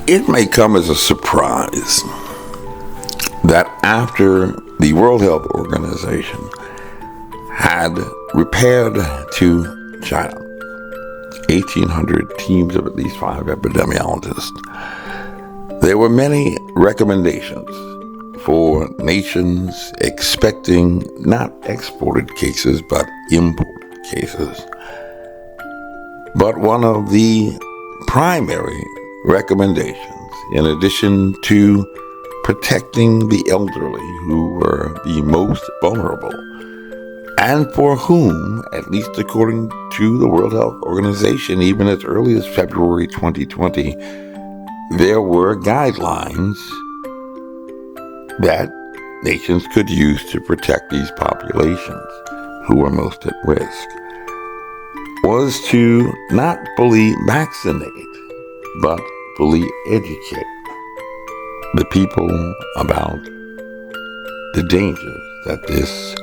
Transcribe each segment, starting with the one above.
It may come as a surprise that after the World Health Organization had repaired to China 1,800 teams of at least 5 epidemiologists, there were many recommendations for nations expecting not exported cases but imported cases. But one of the primary recommendations, in addition to protecting the elderly who were the most vulnerable, and for whom, at least according to the World Health Organization, even as early as February 2020, there were guidelines that nations could use to protect these populations who were most at risk, was to not fully vaccinate, but fully educate the people about the dangers that this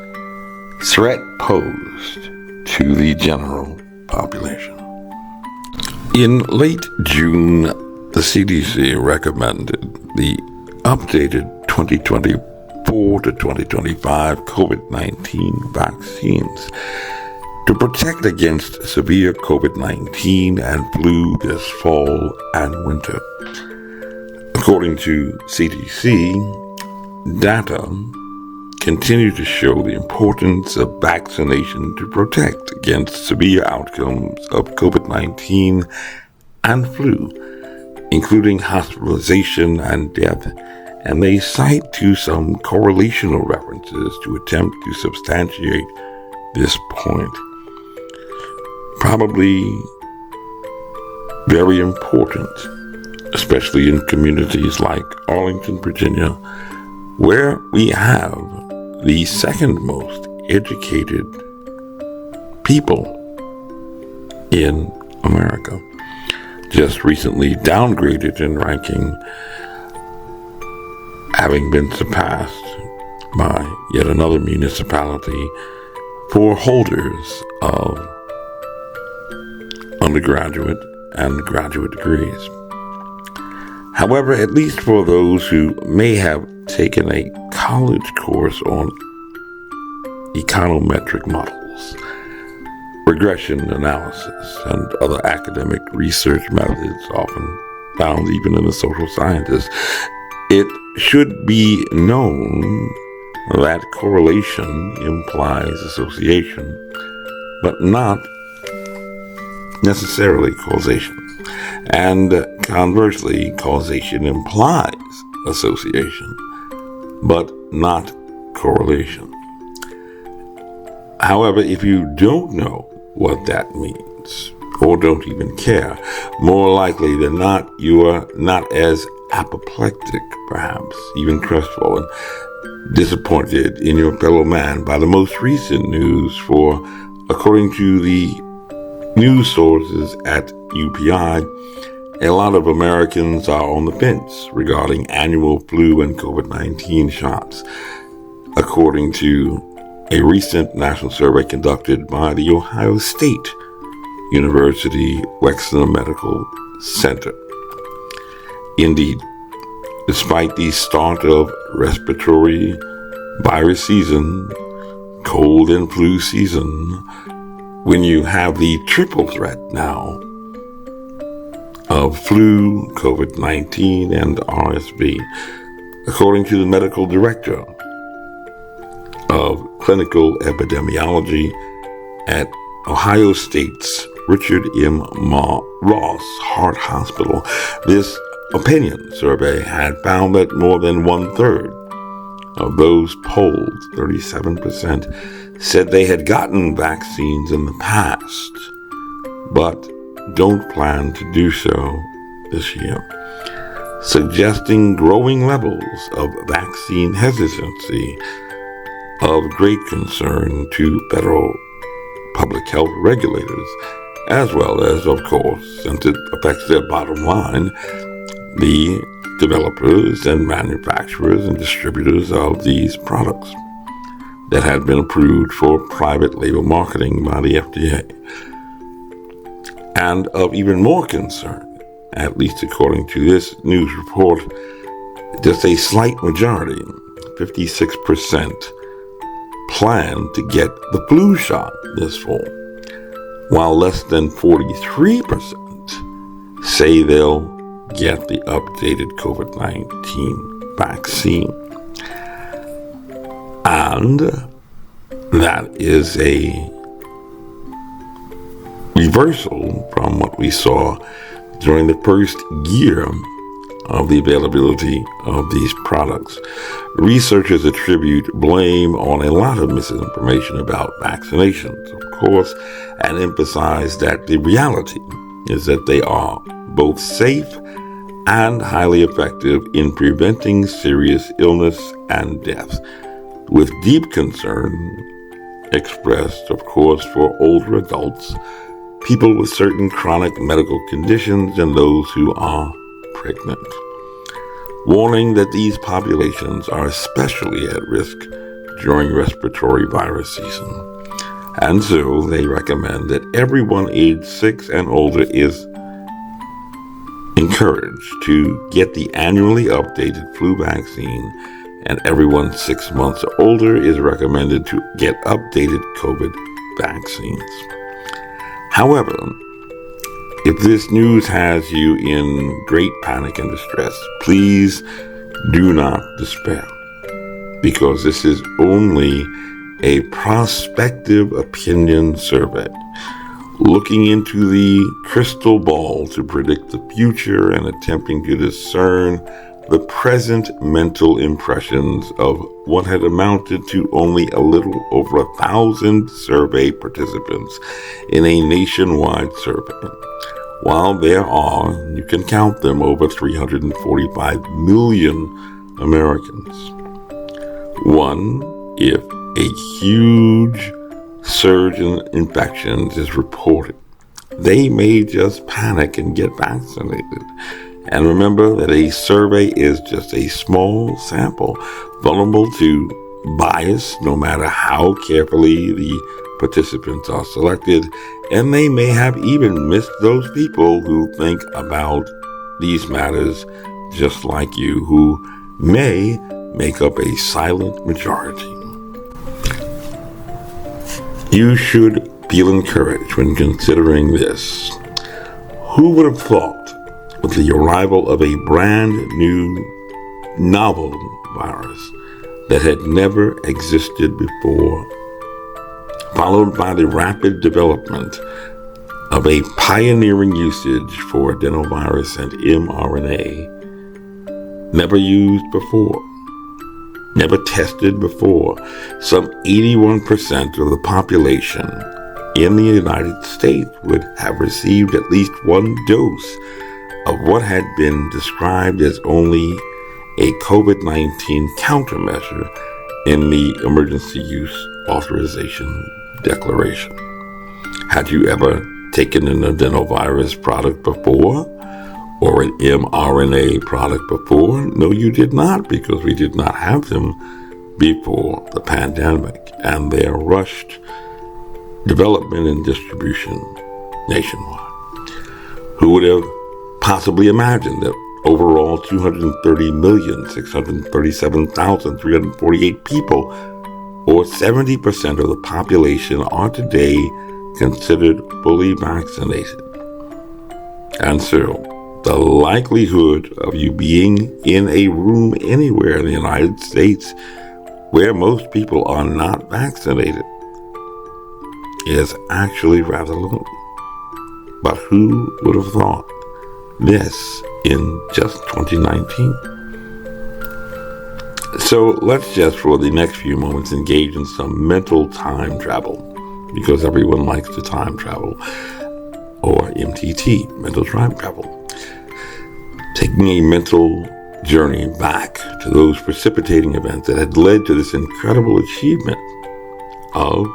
threat posed to the general population. In late June, the CDC recommended the updated 2024 to 2025 COVID-19 vaccines to protect against severe COVID-19 and flu this fall and winter. According to CDC, data continue to show the importance of vaccination to protect against severe outcomes of COVID-19 and flu, including hospitalization and death, and they cite to some correlational references to attempt to substantiate this point. Probably very important, especially in communities like Arlington, Virginia, where we have the second most educated people in America, just recently downgraded in ranking, having been surpassed by yet another municipality for holders of undergraduate and graduate degrees. However, at least for those who may have taken a college course on econometric models, regression analysis, and other academic research methods often found even in the social sciences, it should be known that correlation implies association, but not necessarily causation. And conversely, causation implies association, but not correlation. However, if you don't know what that means, or don't even care, more likely than not, you are not as apoplectic, perhaps, even crestfallen, disappointed in your fellow man by the most recent news, for according to the news sources at UPI, a lot of Americans are on the fence regarding annual flu and COVID-19 shots, according to a recent national survey conducted by the Ohio State University Wexner Medical Center. Indeed, despite the start of respiratory virus season, cold and flu season, when you have the triple threat now of flu, COVID-19, and RSV, according to the medical director of clinical epidemiology at Ohio State's Richard M. Ross Heart Hospital, this opinion survey had found that more than 1/3 of those polled, 37%, said they had gotten vaccines in the past, but don't plan to do so this year, suggesting growing levels of vaccine hesitancy of great concern to federal public health regulators, as well as, of course, since it affects their bottom line, the developers and manufacturers and distributors of these products that had been approved for private label marketing by the FDA. And of even more concern at least according to this news report, just a slight majority, 56%, plan to get the flu shot this fall, while less than 43% say they'll get the updated COVID-19 vaccine. And that is a reversal from what we saw during the first year of the availability of these products. Researchers attribute blame on a lot of misinformation about vaccinations, of course, and emphasize that the reality is that they are both safe and highly effective in preventing serious illness and death, with deep concern expressed, of course, for older adults, people with certain chronic medical conditions, and those who are pregnant, warning that these populations are especially at risk during respiratory virus season. And so they recommend that everyone aged 6 and older is encouraged to get the annually updated flu vaccine, and everyone 6 months or older is recommended to get updated COVID vaccines. However, if this news has you in great panic and distress, please do not despair, because this is only a prospective opinion survey, looking into the crystal ball to predict the future and attempting to discern the present mental impressions of what had amounted to only a little over 1,000 survey participants in a nationwide survey. While there are, you can count them, over 345 million Americans. One, if a huge surge in infections is reported, they may just panic and get vaccinated. And remember that a survey is just a small sample, vulnerable to bias no matter how carefully the participants are selected, and they may have even missed those people who think about these matters just like you, who may make up a silent majority. You should feel encouraged when considering this. Who would have thought, with the arrival of a brand new novel virus that had never existed before, followed by the rapid development of a pioneering usage for adenovirus and mRNA, never used before, never tested before, some 81% of the population in the United States would have received at least one dose of what had been described as only a COVID-19 countermeasure in the Emergency Use Authorization Declaration. Had you ever taken an adenovirus product before, or an mRNA product before? No, you did not, because we did not have them before the pandemic and their rushed development and distribution nationwide. Who would have possibly imagined that overall 230,637,348 people, or 70% of the population, are today considered fully vaccinated? And so, the likelihood of you being in a room anywhere in the United States where most people are not vaccinated is actually rather low. But who would have thought this in just 2019? So let's just, for the next few moments, engage in some mental time travel, because everyone likes to time travel, or MTT, mental time travel. Taking a mental journey back to those precipitating events that had led to this incredible achievement of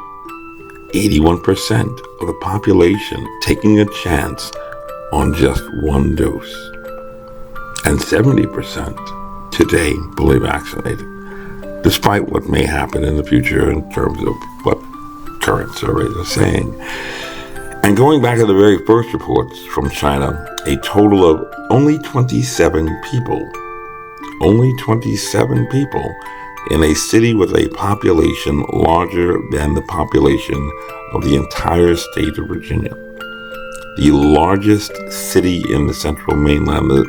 81% of the population taking a chance on just one dose, and 70% today fully vaccinated, despite what may happen in the future in terms of what current surveys are saying. And going back to the very first reports from China, a total of only 27 people. Only 27 people in a city with a population larger than the population of the entire state of Virginia. The largest city in the central mainland, the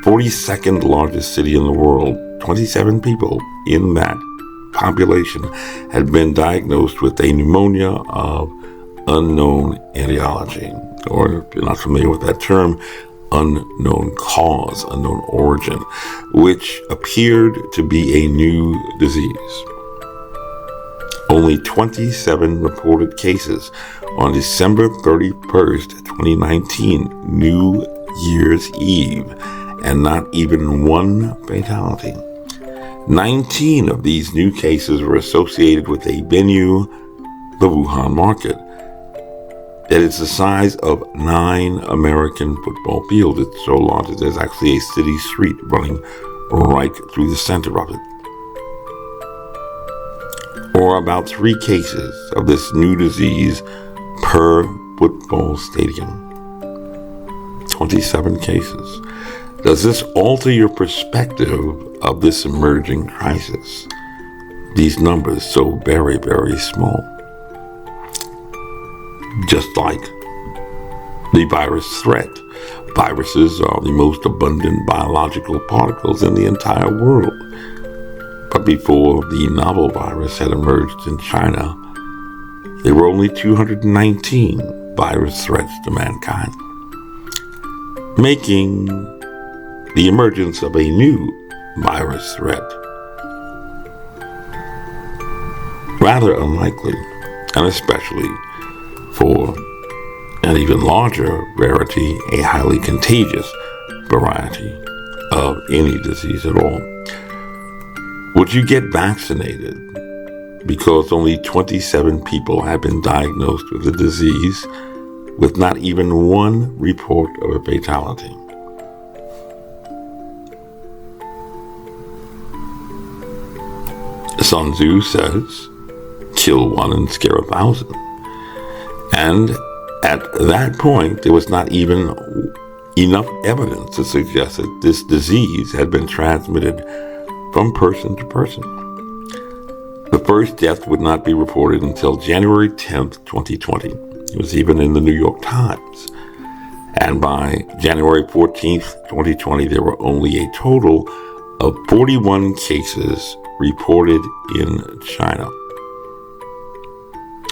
42nd largest city in the world, 27 people in that population had been diagnosed with a pneumonia of unknown etiology, or if you're not familiar with that term, unknown cause, unknown origin, which appeared to be a new disease. Only 27 reported cases on December 31st, 2019, New Year's Eve, and not even one fatality. 19 of these new cases were associated with a venue, the Wuhan market, that is the size of 9 American football fields. It's so large that there's actually a city street running right through the center of it. Or about 3 cases of this new disease per football stadium. 27 cases. Does this alter your perspective of this emerging crisis? These numbers so very, very small. Just like the virus threat. Viruses are the most abundant biological particles in the entire world. But before the novel virus had emerged in China, there were only 219 virus threats to mankind, making the emergence of a new virus threat rather unlikely, and especially for an even larger rarity, a highly contagious variety of any disease at all. Would you get vaccinated because only 27 people have been diagnosed with the disease with not even one report of a fatality? Sun Tzu says, kill one and scare 1,000. And at that point, there was not even enough evidence to suggest that this disease had been transmitted from person to person. The first death would not be reported until January 10th, 2020. It was even in the New York Times. And by January 14th, 2020, there were only a total of 41 cases reported in China.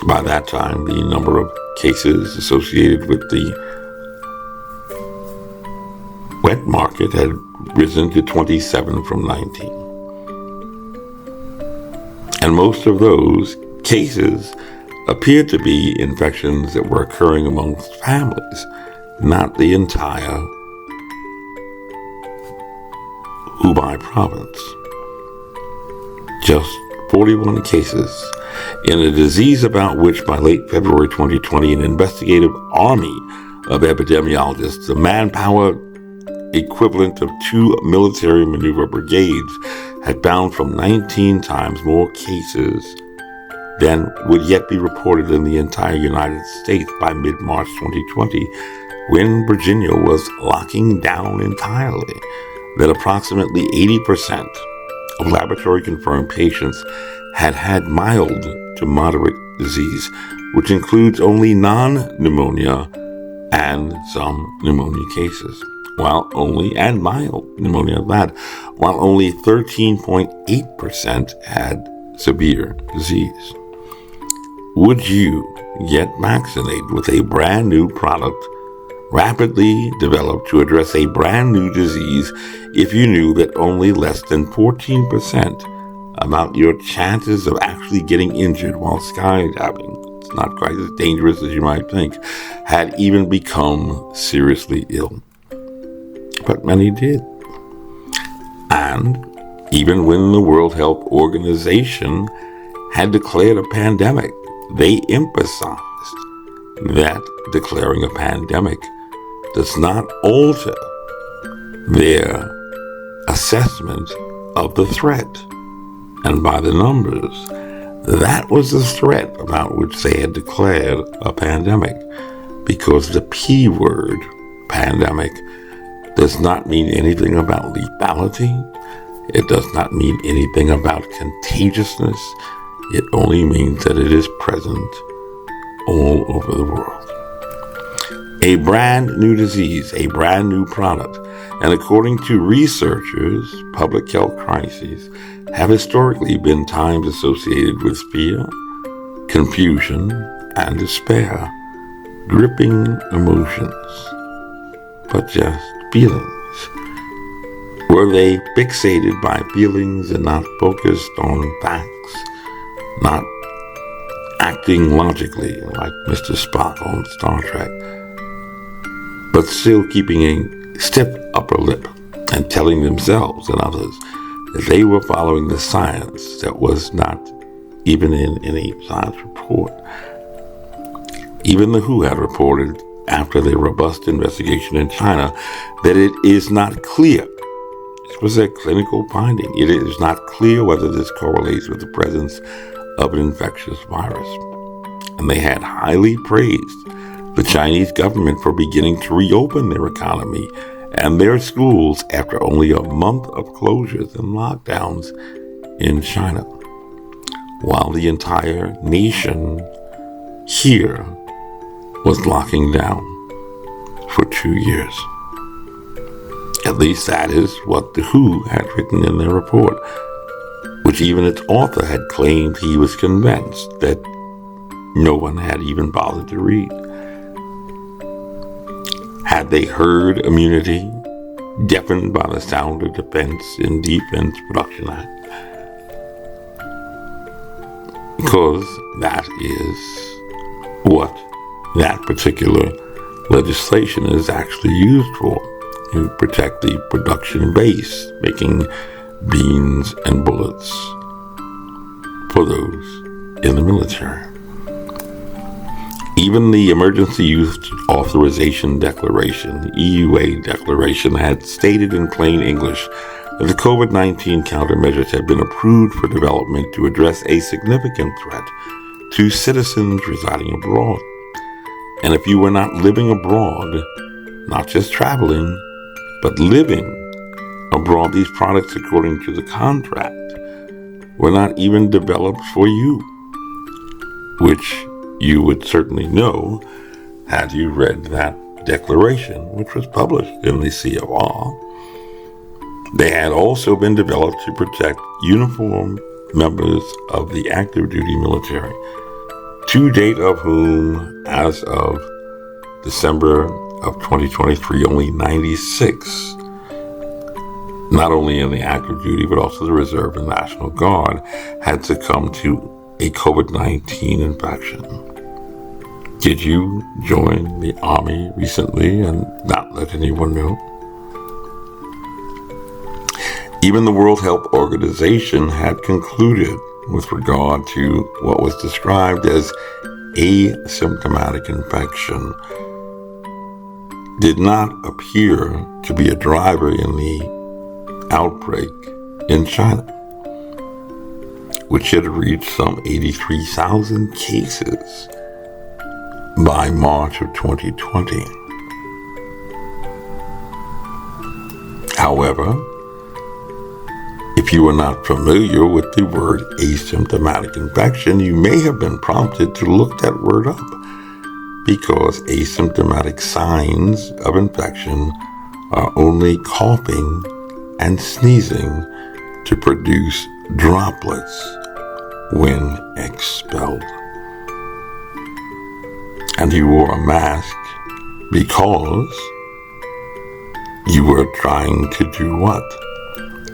By that time, the number of cases associated with the wet market had risen to 27 from 19. And most of those cases appeared to be infections that were occurring amongst families, not the entire Hubei province. Just 41 cases in a disease about which by late February 2020, an investigative army of epidemiologists, the manpower equivalent of 2 military maneuver brigades, had found from 19 times more cases than would yet be reported in the entire United States by mid-March 2020, when Virginia was locking down entirely, that approximately 80% of laboratory-confirmed patients had had mild to moderate disease, which includes only non-pneumonia and some pneumonia cases, and mild pneumonia at that, while only 13.8% had severe disease. Would you get vaccinated with a brand new product rapidly developed to address a brand new disease if you knew that only less than 14% about your chances of actually getting injured while skydiving, it's not quite as dangerous as you might think, had even become seriously ill? But many did. And even when the World Health Organization had declared a pandemic, they emphasized that declaring a pandemic does not alter their assessment of the threat. And by the numbers, that was the threat about which they had declared a pandemic, because the P word pandemic does not mean anything about lethality. It does not mean anything about contagiousness. It only means that it is present all over the world. A brand new disease, a brand new product. And according to researchers, public health crises have historically been times associated with fear, confusion, and despair. Gripping emotions, but just feelings. Were they fixated by feelings and not focused on facts, not acting logically like Mr. Spock on Star Trek, but still keeping a stiff upper lip and telling themselves and others that they were following the science that was not even in any science report? Even the WHO had reported after their robust investigation in China that it is not clear. This was a clinical finding. It is not clear whether this correlates with the presence of an infectious virus. And they had highly praised the Chinese government for beginning to reopen their economy and their schools after only a month of closures and lockdowns in China, while the entire nation here was locking down for 2 years. At least that is what the WHO had written in their report, which even its author had claimed he was convinced that no one had even bothered to read. Had they heard immunity, deafened by the sound of Defense and Defense Production Act? Because that is what that particular legislation is actually used for, to protect the production base, making beans and bullets for those in the military. Even the Emergency Use Authorization Declaration, the EUA declaration, had stated in plain English that the COVID-19 countermeasures have been approved for development to address a significant threat to citizens residing abroad. And if you were not living abroad, not just traveling, but living abroad, these products, according to the contract, were not even developed for you, which you would certainly know had you read that declaration, which was published in the CFR. They had also been developed to protect uniformed members of the active duty military, to date of whom, as of December of 2023, only 96, not only in the active duty, but also the Reserve and National Guard, had succumbed to a COVID-19 infection. Did you join the Army recently and not let anyone know? Even the World Health Organization had concluded with regard to what was described as asymptomatic infection did not appear to be a driver in the outbreak in China, which had reached some 83,000 cases by March of 2020. However, if you are not familiar with the word asymptomatic infection, you may have been prompted to look that word up, because asymptomatic signs of infection are only coughing and sneezing to produce droplets when expelled. And you wore a mask because you were trying to do what?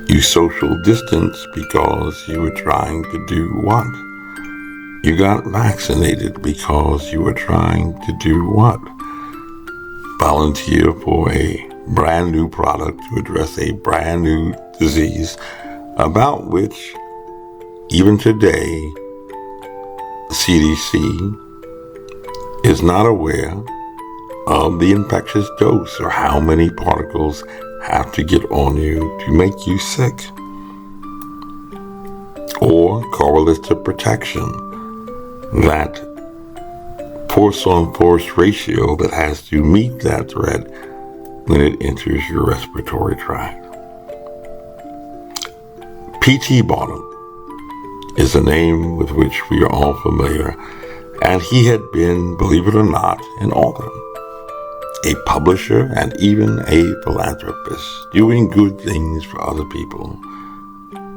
You social distanced because you were trying to do what? You got vaccinated because you were trying to do what? Volunteer for a brand new product to address a brand new disease about which even today CDC is not aware of the infectious dose or how many particles have to get on you to make you sick, or correlates to protection, that force on force ratio that has to meet that threat when it enters your respiratory tract. P.T. Barnum is a name with which we are all familiar, and he had been, believe it or not, an author, a publisher, and even a philanthropist, doing good things for other people.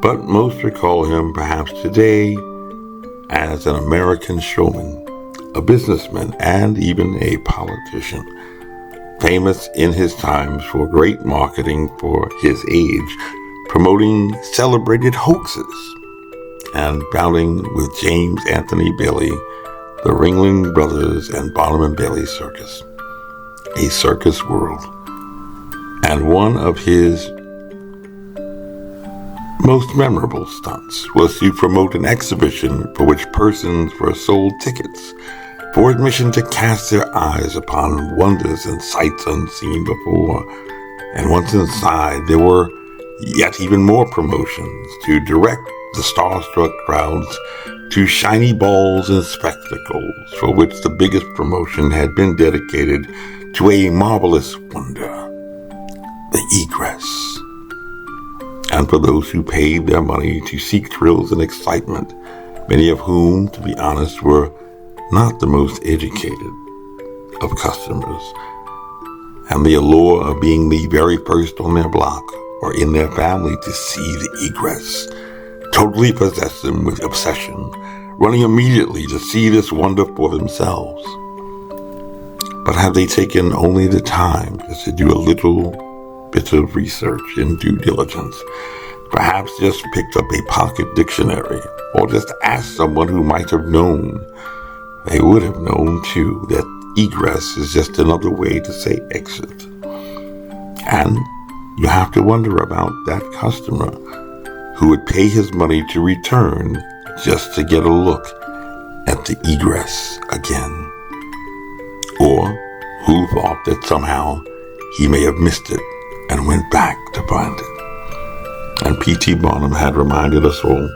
But most recall him perhaps today as an American showman, a businessman, and even a politician, famous in his times for great marketing for his age, promoting celebrated hoaxes, and bouting with James Anthony Bailey, the Ringling Brothers and Barnum and Bailey Circus, a circus world. And one of his most memorable stunts was to promote an exhibition for which persons were sold tickets for admission to cast their eyes upon wonders and sights unseen before. And once inside, there were yet even more promotions to direct the starstruck crowds to shiny balls and spectacles, for which the biggest promotion had been dedicated to a marvelous wonder, the Egress. And for those who paid their money to seek thrills and excitement, many of whom, to be honest, were not the most educated of customers, and the allure of being the very first on their block or in their family to see the Egress totally possessed them with obsession, running immediately to see this wonder for themselves. But have they taken only the time just to do a little bit of research and due diligence, perhaps just picked up a pocket dictionary, or just asked someone who might have known? They would have known, too, that egress is just another way to say exit. And you have to wonder about that customer who would pay his money to return just to get a look at the egress again. Or who thought that somehow he may have missed it and went back to find it. And P.T. Barnum had reminded us all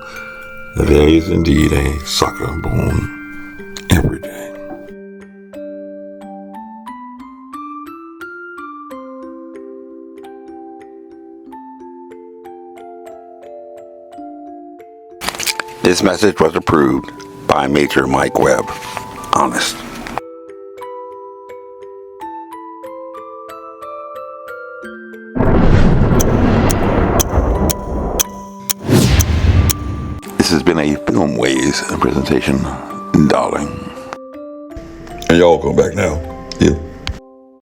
that there is indeed a sucker born every day. This message was approved by Major Mike Webb. Honest. This has been a Filmways presentation, darling. And y'all go back now.